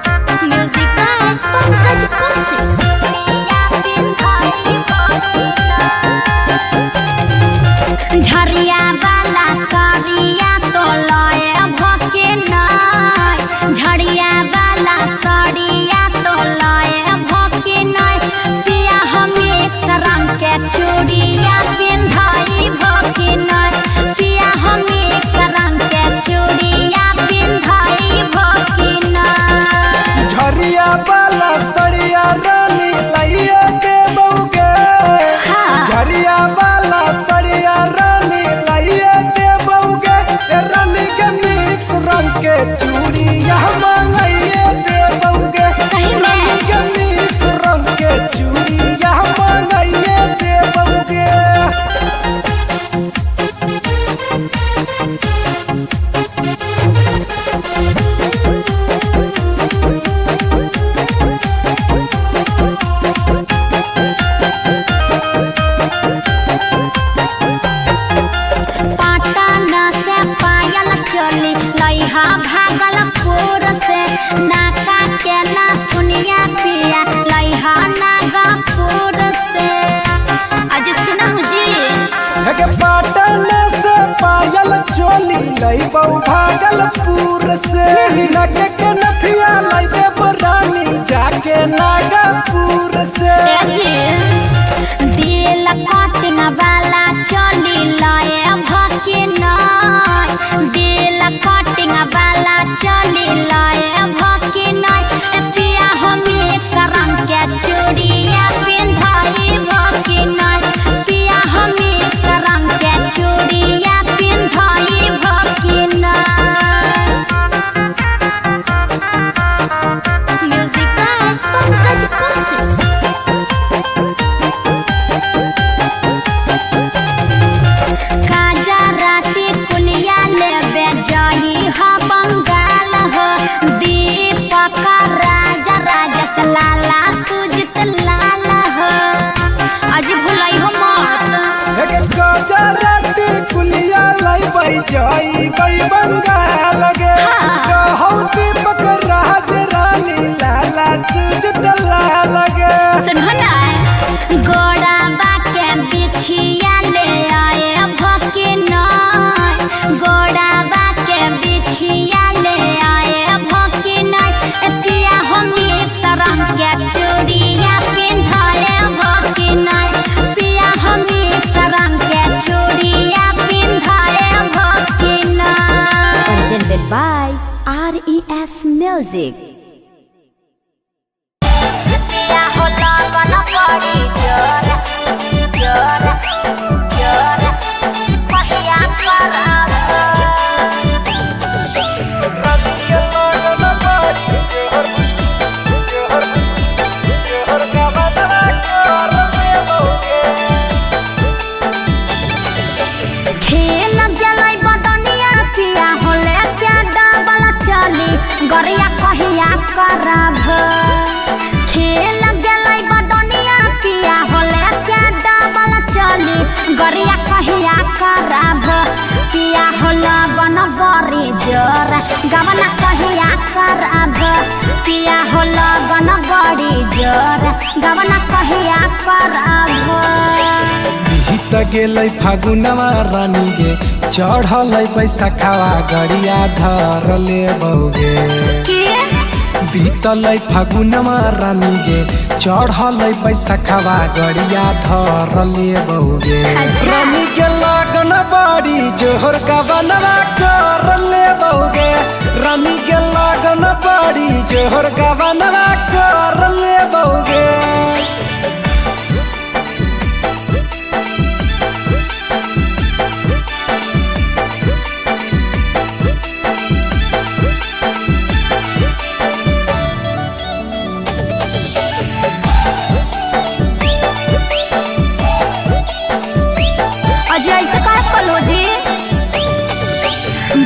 Music by Pankaj Kaushik. Jharia वाला सरिया तो लय भके नय झरिया वाला सरिया तो लय भके नय पिया हम एक रंग के चूड़िया पिंधाई भके नय पिया हम एक रंग के चूड़िया पिंधाई भके नय झरिया वाला सरिया रानी लइए के बउगे झरिया वाला सरिया रानी लइए के बउगे रानी के मिक्स रंग के चूड़िया मंगाइए के बउगे रानी के मिक्स रंग के चूड़िया मंगाइए के बउगे लइहा भागलपुर से नाका के ना सुनिया पिया लइहा नागपुर से आज सुना जी पाटन से पायल चोली लई बहु भागलपुर से नगे के नथिया लई दे रानी जाके नागपुर से दिल कटिंग वाला चोली लए भके नय दिल कटिंग वाला चोली लए भके नय पिया हम एक रंग के चूड़िया पिंधाई भके नय पिया हम एक रंग के चूड़िया पिंधाई भके नय म्यूजिक बाय पंकज कौशिक बंगाल हो दीपक राजा राजस लाला सुजित लाल हो आज भुलाई हो मत कुलिया लाई बई जाई बई बंगाल गे कहौ दीपक राज रानी लाला सुजित लाल गे सुनो ना गोड़ा बाके बिछिया ले आए भके नय गोड़ा बाके बिछिया ले आए भके नय पिया हम एक रंग के चूड़िया पिंधाए भके नय पिया हम एक रंग के चूड़िया पिंधाए भके नय presented by RES Music. पिया हो लगन बड़ी जोर जोर जोर पहिया करब खेल जलै बदनिया पिया होले क्या डबल चली गरिया कहिया करब खेल गेलै बदनिया पिया होले क्या डबल चली गरिया कहिया करब पिया होले बन बड़ी जोर गवना कहिया करब पिया होले बन बड़ी जोर गवना कहिया करब त गेलै फागुनवा रानी गे चढ़लै बैसाखावा गड़िया धरले बउगे बीतलै फागुनवा रानी गे चढ़लै बैसाखावा गड़िया धरले बउगे रानी के लगन बड़ी जोहर का बनवा करले बउगे रानी के लगन बड़ी जोहर का बनवा करले बउगे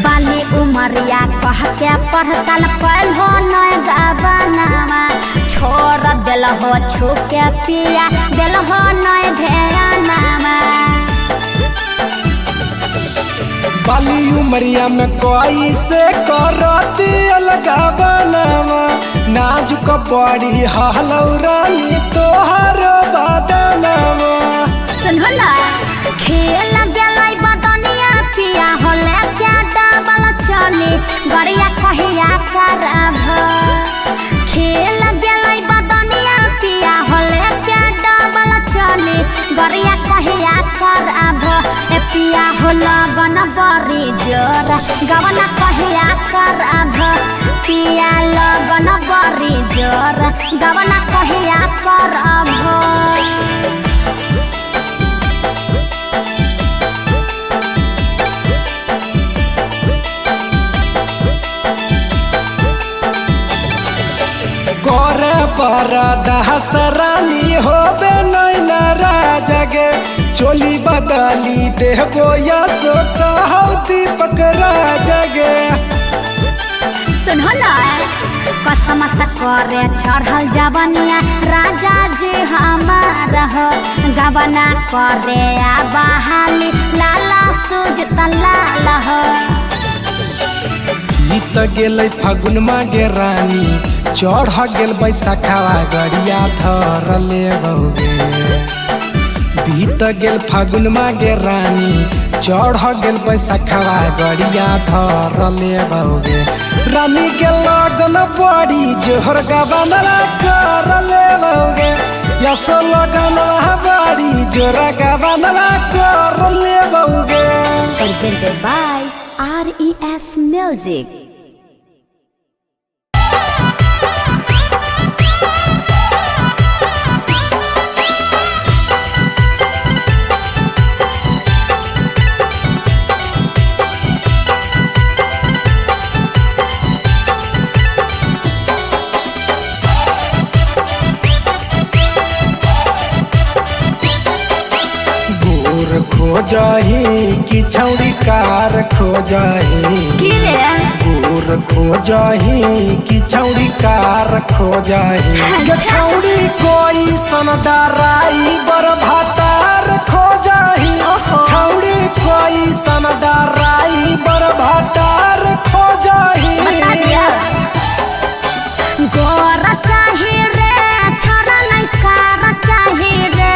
बाली उमरिया कह के पढ़तल पढ़ो नय गबनामा छोड़ दिल हो छुके पिया दिल हो नय ध्यानामा बाली उमरिया में कोई से करती अलगा बनावा नाजुक बड़ी हलौरानी तोहर बदनावा सुनो ना खेल गेलै बदनिया पिया होले क्या डबल चली गड़िया कहिया करब खेल गेलै बदनिया पिया होले क्या डबल चली गड़िया कहिया करब ए पिया हो लगन बड़ी जोर गवना कहिया करब पिया लगन बड़ी जोर गवना कहिया करब गोरे पर दहसरानी होबे नैना राजगे चोली बदली देहबो या सो कहौ दीपक राजगे सुनो ना कसम से करे चढ़ल जवनिया राजा जी हमार हो गवना करे आ बहाली लाला सूज तलाल हो बीत गेलै फागुन मागे रानी चढ़ गेल बैसाखावा गड़िया धर लेबौगे बीत गेल फागुन मागे रानी चढ़ गेल बैसाखावा गड़िया धर लेबौगे रानी के लगन बड़ी जोहर गबनला कर लेबौगे यसो लगन बड़ी जोर गबनला कर लेबौगे Presented by RES Music. खोजही कि छौड़ी कार खोजही गोर खोजही कि छौड़ी कार खोजही के छौड़ी कोई सनदाराई बर भातार खोजही छौड़ी कोई सनदाराई बर भातार खोजही गोर चाही रे छोरा नहीं कार चाही रे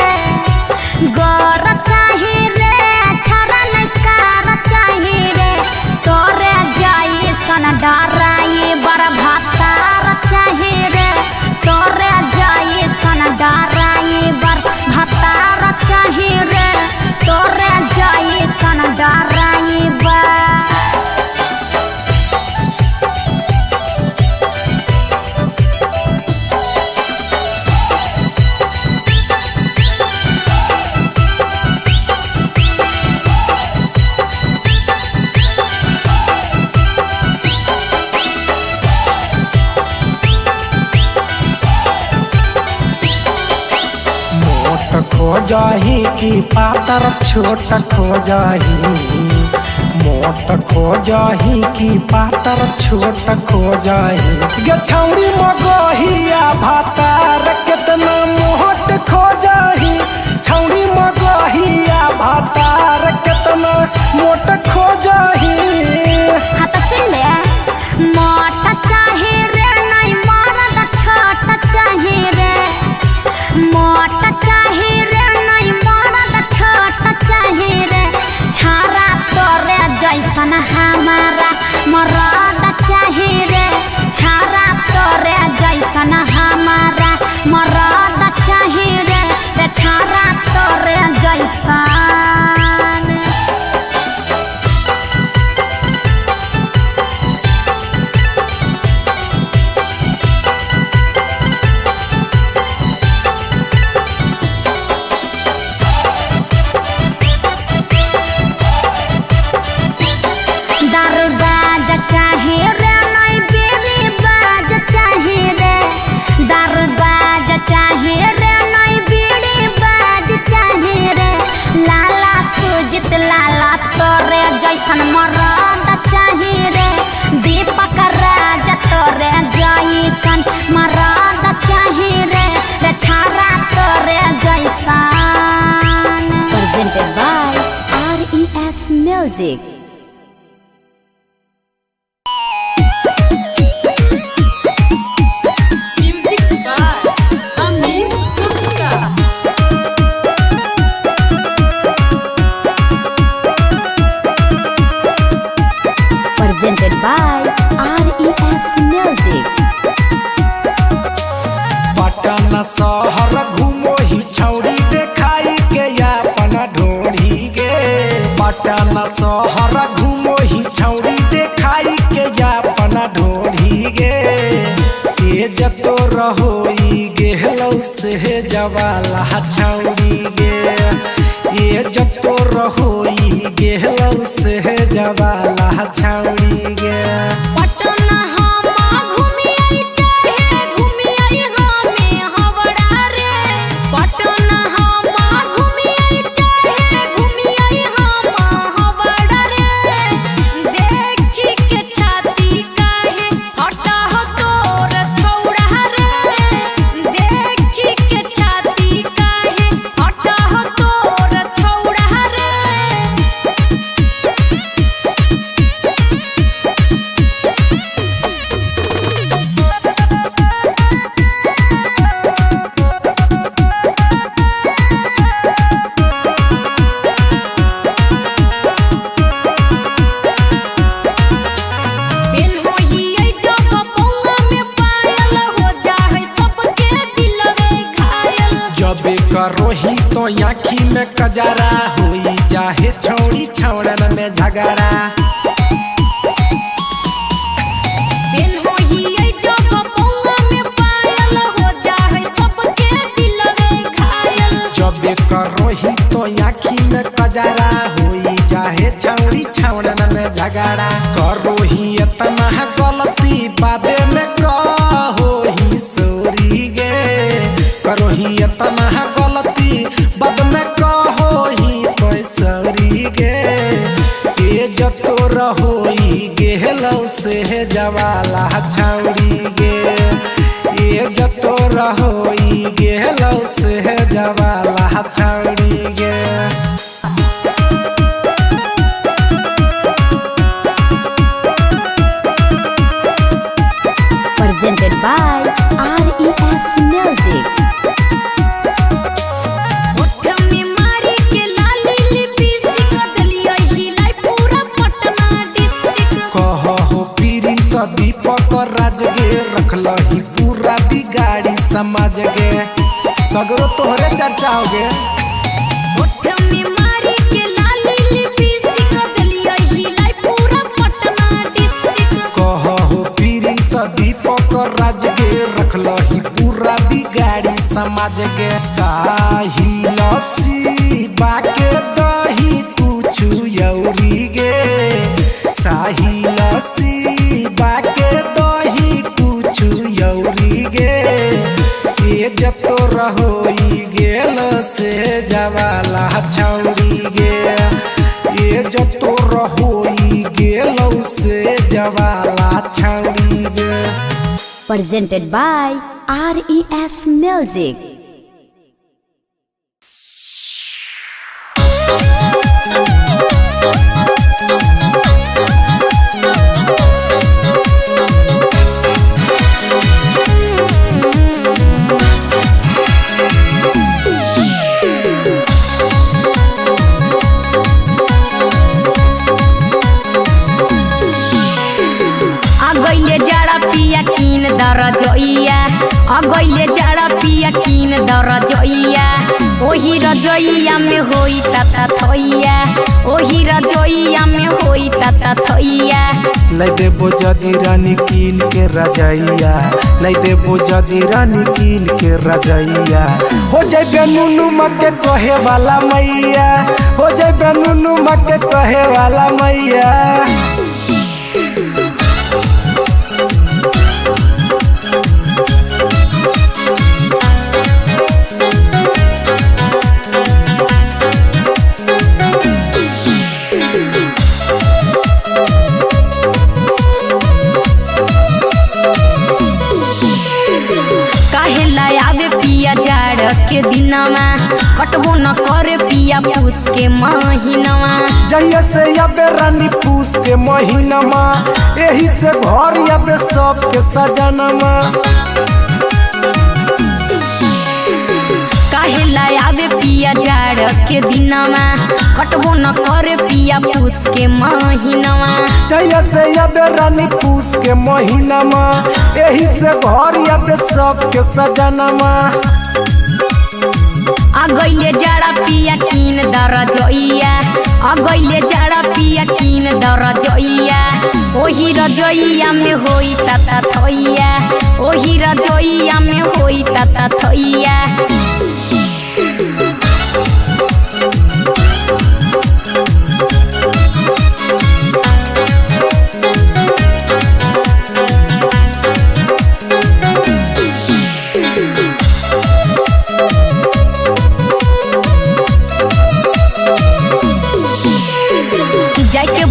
गोर चाही रे छोरा नहीं कार चाही रे तोरे जाई सन डराई बर भातार चाही रे तोरे जाई सन डराई बर भातार चाही रे तोरे जाई सन डराई बर खोजही कि पातर छोट खोजही मोट खोजही कि पातर छोट खोजही गे छौड़ी मगहिया भातार केतना मोट खोजही छौड़ी मगहिया भातार केतना मोट खोजही हाथ सिले मोट चाही रे नहीं मरद छोट चाही रे मोट चाही रे नहीं मरद छोट चाही रे छारा तोरे जैसन हमारा मरद चाही रे छारा तोरे जैसन हमारा मरद चाही रे छारा तोरे जैसन दरबाज चाही रे नहीं बीड़ी बाज चाही रे दरबाज चाही रे नहीं बीड़ी बाज चाही रे लाला सुजित लाला तोरे जैसन मरद चाही रे दीपक राज तोरे जैसन मरद चाही रे छारा तोरे जैसन Presented by RES Music. Jabala छौड़ी गे ये जतो रहोई गे लव से जवाला छौड़ी गे पटना हम घूमी आई चाहे घूमी आई हमें हवड़ा रे पटना हम घूमी आई चाहे घूमी आई हम हवड़ा रे देखी के छाती काहे हटा हो तोर छौड़ा रे देखी के छाती काहे हटा हो तोर छौड़ा रे बिन होई आई जब पौआ में पायल हो जाए सबके दिलवे घायल जबे करोही तो आँखी में कजरा हुई जाहे छौड़ी छौड़न में झगड़ा बिन होई आई जब पौआ में पायल हो जाए सबके दिलवे घायल जबे करोही तो आँखी में कजरा हुई जाहे छौड़ी छौड़न में झगड़ा करोही इतना गलती बादे में कहोही सोरी गे करोही इतना गलती बाद में कहोही पैसरी गे ये जतो रहोई गे लव से जवाला छौड़ी गे ये जतो रहोई गे लव से जवाला छौड़ी गे Presented by RES Music. होठ में मारी के लाली लिपस्टिक दलिया हिलाई पूरा पटना डिस्ट्रिक्ट कहो पीरी सदी पकर राज गे रखलही पूरा बिगाड़ी समाज गे सगरो तोहरे चर्चा हो गे होठ में मारी के लाली लिपस्टिक दलिया हिलाई पूरा पटना डिस्ट्रिक्ट कहो पीरी सदी पकर राज गे रखलही पूरा बिगाड़ी समाज गे साही लस्सी बाके दही कुछु यौरी गे साही लस्सी बाके दही कुछु यौरी गे ये जतो रहोई गेल से जवाला छौड़ी गे ये जतो रहोई गेल से जवाला छौड़ी गे Presented by RES Music. अगैले जड़ा पिया कीन दरजइया अगैले जड़ा पिया कीन दरजइया ओही रजइया में होई तता थइया ओही रजइया में होई तता थइया लै देबो जदी रानी कीन के रजैया लै देबो जदी रानी कीन के रजैया हो जाए नुनु मके कहे वाला मैया हो जाए नुनु मके कहे वाला मैया काहे लायावे पिया जाड़ के दिनमा कटबो न करे पिया पूस के महीनवा जहिया से अबे रानी पूस के महीनमा एही से घर अबे सबके सजनमा काहे लायावे पिया जाड़ के दिनमा कटबो न करे पिया पूस के महीनवा जहिया से अबे रानी पूस के महीनमा एही से घर अबे सबके सजनमा अगैले जड़ा पिया कीन दरजइया अगैले जड़ा पिया कीन दरजइया ओही रजइया में होई तता थइया ओही रजइया में होई तता थइया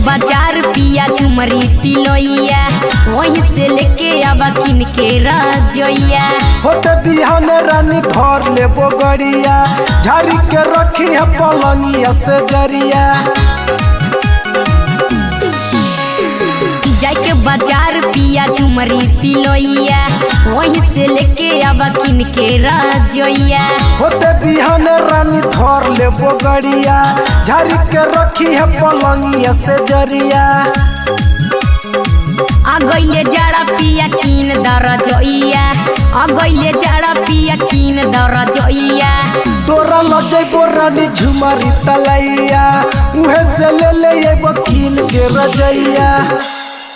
बाजार पिया झुमरी तिलोइया वहीं से लेके आवा किन के रजोइया। होते बिहान रानी धर ले बोगड़िया झाड़ी के रखी है पलंगिया से जरिया। जाके बाजार पिया झुमरी तिलोइया वहीं से लेके आवा किन के रजोइया। होते बिहान रानी धर ले बोगड़िया झाड़ी के रखी है पलंगिया से जरिया। आ गइले जाड़ा पिया किन दरजोइया आ गइले जाड़ा पिया किन दरजोइया। तोरा लजैबो रानी झुमरी तलैया उहे से ले ले एगो कीन के रजैया।